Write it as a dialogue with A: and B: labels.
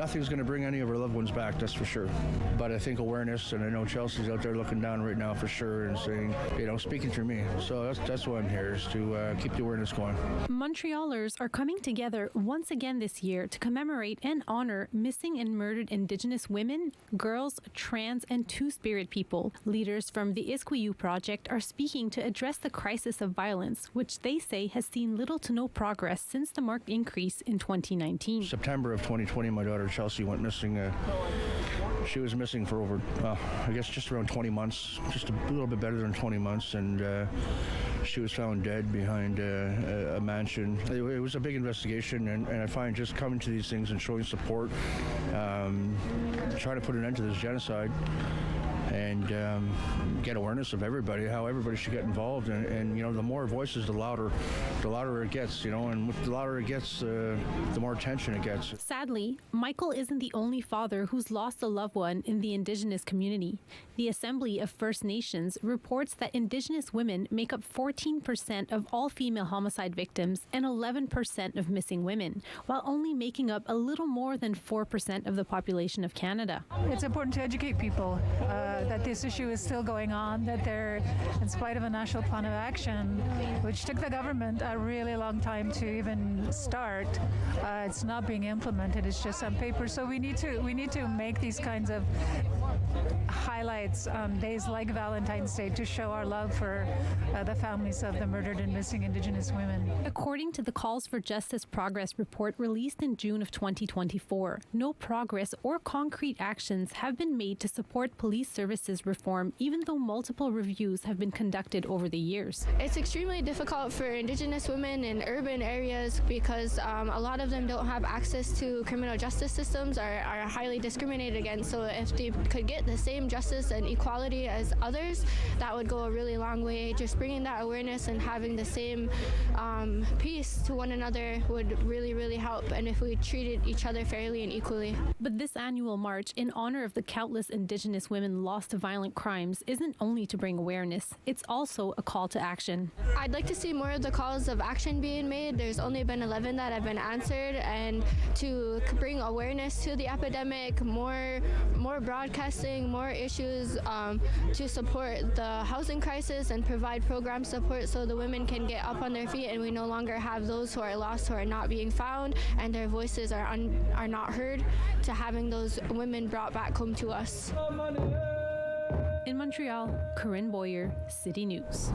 A: nothing's going to bring any of our loved ones back, that's for sure. But I think awareness, and I know Chelsea's out there looking down right now for sure and saying, speaking through me. So that's why I'm here, is to keep the awareness going.
B: Montrealers are coming together once again this year to commemorate and honor missing and murdered Indigenous women, girls, trans, and Two-Spirit people. Leaders from the Isquiou Project are speaking to address the crisis of violence, which they say has seen little to no progress since the marked increase in 2019.
A: September of 2020, my daughter Chelsea went missing. She was missing for over, I guess, just around 20 months, just a little bit better than 20 months, and she was found dead behind a mansion. It was a big investigation, and I find just coming to these things and showing support, trying to put an end to this genocide, and get awareness of everybody, how everybody should get involved, and the more voices, the louder it gets, and the louder it gets, the more attention it gets.
B: Sadly, Michael isn't the only father who's lost a loved one in the Indigenous community. The Assembly of First Nations reports that Indigenous women make up 14% of all female homicide victims and 11% of missing women, while only making up a little more than 4% of the population of Canada.
C: It's important to educate people that this issue is still going on, that they're, in spite of a national plan of action, which took the government a really long time to even start, it's not being implemented. It's just on paper. So we need to make these kinds of highlights on days like Valentine's Day to show our love for the families of the murdered and missing Indigenous women.
B: According to the Calls for Justice Progress report released in June of 2024, no progress or concrete actions have been made to support police services reform, even though multiple reviews have been conducted over the years.
D: It's extremely difficult for Indigenous women in urban areas because a lot of them don't have access to criminal justice systems, are highly discriminated against. So if they could get the same justice and equality as others, that would go a really long way. Just bringing that awareness and having the same peace to one another would really, really help, and if we treated each other fairly and equally.
B: But this annual march in honor of the countless Indigenous women lost to violent crimes isn't only to bring awareness, it's also a call to action.
D: I'd like to see more of the calls of action being made. There's only been 11 that have been answered, and to bring awareness to the epidemic, more broadcasting, more issues to support the housing crisis and provide program support so the women can get up on their feet and we no longer have those who are lost, who are not being found, and their voices are not heard, to having those women brought back home to us.
B: In Montreal, Corinne Boyer, City News.